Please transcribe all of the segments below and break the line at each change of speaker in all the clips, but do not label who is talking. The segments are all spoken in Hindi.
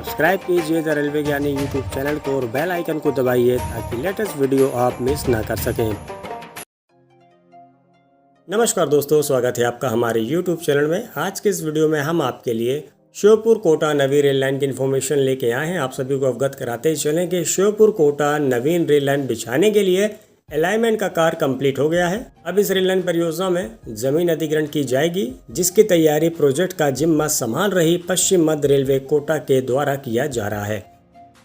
सब्सक्राइब कीजिए द रेलवे ज्ञानी यूट्यूब चैनल को और बेल आइकन को दबाइए ताकि लेटेस्ट वीडियो आप मिस ना कर सकें। नमस्कार दोस्तों, स्वागत है आपका हमारे यूट्यूब चैनल में। आज के इस वीडियो में हम आपके लिए श्योपुर कोटा नवीन रेल लाइन की इन्फॉर्मेशन लेके आए हैं। आप सभी को अवगत कराते चलें कि श्योपुर कोटा नवीन रेल लाइन बिछाने के लिए अलाइनमेंट का कार्य कंप्लीट हो गया है। अब इस रेल लाइन परियोजना में जमीन अधिग्रहण की जाएगी, जिसकी तैयारी प्रोजेक्ट का जिम्मा संभाल रही पश्चिम मध्य रेलवे कोटा के द्वारा किया जा रहा है।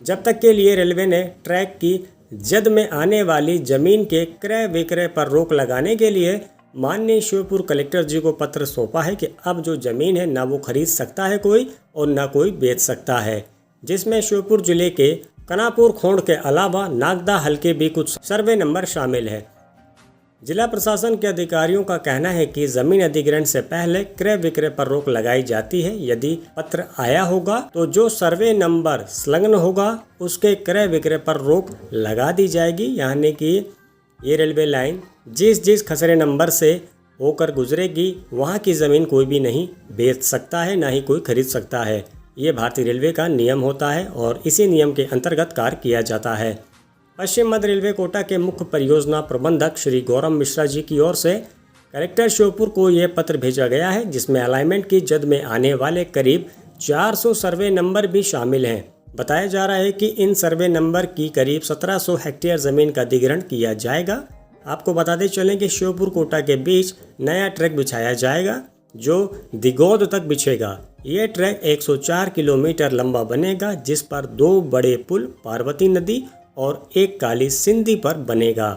जब तक के लिए रेलवे ने ट्रैक की जद में आने वाली जमीन के क्रय विक्रय पर रोक लगाने के लिए माननीय श्योपुर कलेक्टर जी को पत्र सौंपा है कि अब जो जमीन है ना वो खरीद सकता है कोई और ना कोई बेच सकता है, जिसमें श्योपुर जिले के कनापुर खोंड के अलावा नागदा हल्के भी कुछ सर्वे नंबर शामिल है। जिला प्रशासन के अधिकारियों का कहना है कि जमीन अधिग्रहण से पहले क्रय विक्रय पर रोक लगाई जाती है। यदि पत्र आया होगा तो जो सर्वे नंबर संलग्न होगा उसके क्रय विक्रय पर रोक लगा दी जाएगी, यानी कि ये रेलवे लाइन जिस खसरे नंबर से होकर गुजरेगी वहाँ की ज़मीन कोई भी नहीं बेच सकता है, ना ही कोई खरीद सकता है। ये भारतीय रेलवे का नियम होता है और इसी नियम के अंतर्गत कार्य किया जाता है। पश्चिम मध्य रेलवे कोटा के मुख्य परियोजना प्रबंधक श्री गौरव मिश्रा जी की ओर से कलेक्टर श्योपुर को यह पत्र भेजा गया है, जिसमें अलाइनमेंट की जद में आने वाले करीब 400 सर्वे नंबर भी शामिल हैं। बताया जा रहा है कि इन सर्वे नंबर की करीब 1700 हेक्टेयर ज़मीन का अधिग्रहण किया जाएगा। आपको बताते चलें कि श्योपुर कोटा के बीच नया ट्रैक बिछाया जाएगा जो दिगोद तक बिछेगा। ये ट्रैक 104 किलोमीटर लंबा बनेगा, जिस पर 2 बड़े पुल पार्वती नदी और एक काली सिंधी पर बनेगा।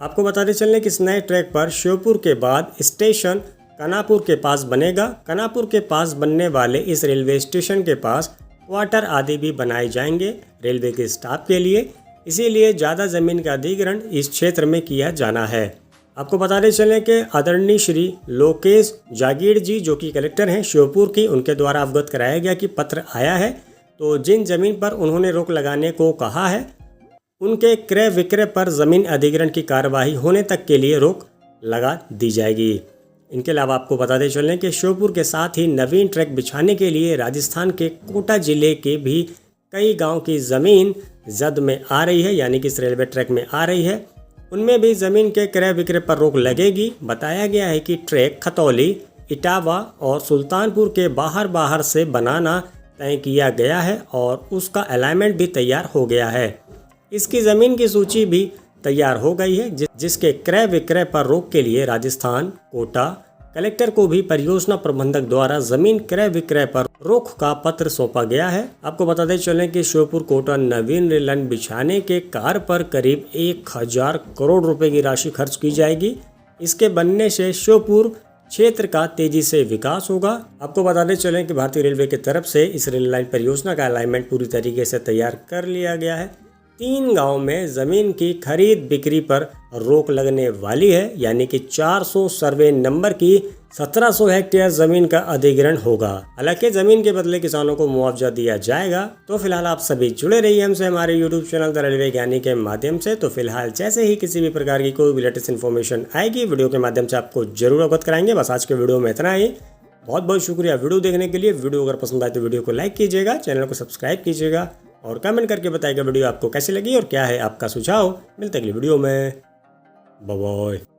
आपको बताते चलें कि इस नए ट्रैक पर श्योपुर के बाद स्टेशन कनापुर के पास बनेगा। कनापुर के पास बनने वाले इस रेलवे स्टेशन के पास क्वार्टर आदि भी बनाए जाएंगे रेलवे के स्टाफ के लिए, इसीलिए ज़्यादा ज़मीन का अधिग्रहण इस क्षेत्र में किया जाना है। आपको बताते चलें कि आदरणीय श्री लोकेश जागीर जी जो कि कलेक्टर हैं श्योपुर की, उनके द्वारा अवगत कराया गया कि पत्र आया है, तो जिन जमीन पर उन्होंने रोक लगाने को कहा है उनके क्रय विक्रय पर ज़मीन अधिग्रहण की कार्यवाही होने तक के लिए रोक लगा दी जाएगी। इनके अलावा आपको बताते चलें कि श्योपुर के साथ ही नवीन ट्रैक बिछाने के लिए राजस्थान के कोटा जिले के भी कई गाँव की ज़मीन जद में आ रही है, यानी कि इस रेलवे ट्रैक में आ रही है। उनमें भी ज़मीन के क्रय विक्रय पर रोक लगेगी। बताया गया है कि ट्रैक खतौली, इटावा और सुल्तानपुर के बाहर से बनाना तय किया गया है और उसका अलाइनमेंट भी तैयार हो गया है। इसकी ज़मीन की सूची भी तैयार हो गई है, जिसके क्रय विक्रय पर रोक के लिए राजस्थान कोटा कलेक्टर को भी परियोजना प्रबंधक द्वारा जमीन क्रय विक्रय पर रोक का पत्र सौंपा गया है। आपको बताते चलें कि श्योपुर कोटा नवीन रेल लाइन बिछाने के कार्य पर करीब 1000 करोड़ रुपए की राशि खर्च की जाएगी। इसके बनने से श्योपुर क्षेत्र का तेजी से विकास होगा। आपको बताते चलें कि भारतीय रेलवे की तरफ से इस रेल लाइन परियोजना का अलाइनमेंट पूरी तरीके से तैयार कर लिया गया है। 3 गांव में जमीन की खरीद बिक्री पर रोक लगने वाली है, यानी कि 400 सर्वे नंबर की 1700 हेक्टेयर जमीन का अधिग्रहण होगा। हालांकि जमीन के बदले किसानों को मुआवजा दिया जाएगा। तो फिलहाल आप सभी जुड़े रहिए हमसे हमारे यूट्यूब चैनल द रेलवे ज्ञानी के माध्यम से। तो फिलहाल जैसे ही किसी भी प्रकार की कोई भी लेटेस्ट इन्फॉर्मेशन आएगी वीडियो के माध्यम से आपको जरूर अवगत कराएंगे। बस आज के वीडियो में इतना ही। बहुत बहुत शुक्रिया वीडियो देखने के लिए। वीडियो अगर पसंद आए तो वीडियो को लाइक कीजिएगा, चैनल को सब्सक्राइब कीजिएगा और कमेंट करके बताइएगा वीडियो आपको कैसी लगी और क्या है आपका सुझाव। मिलते अगली वीडियो में। Bye bye.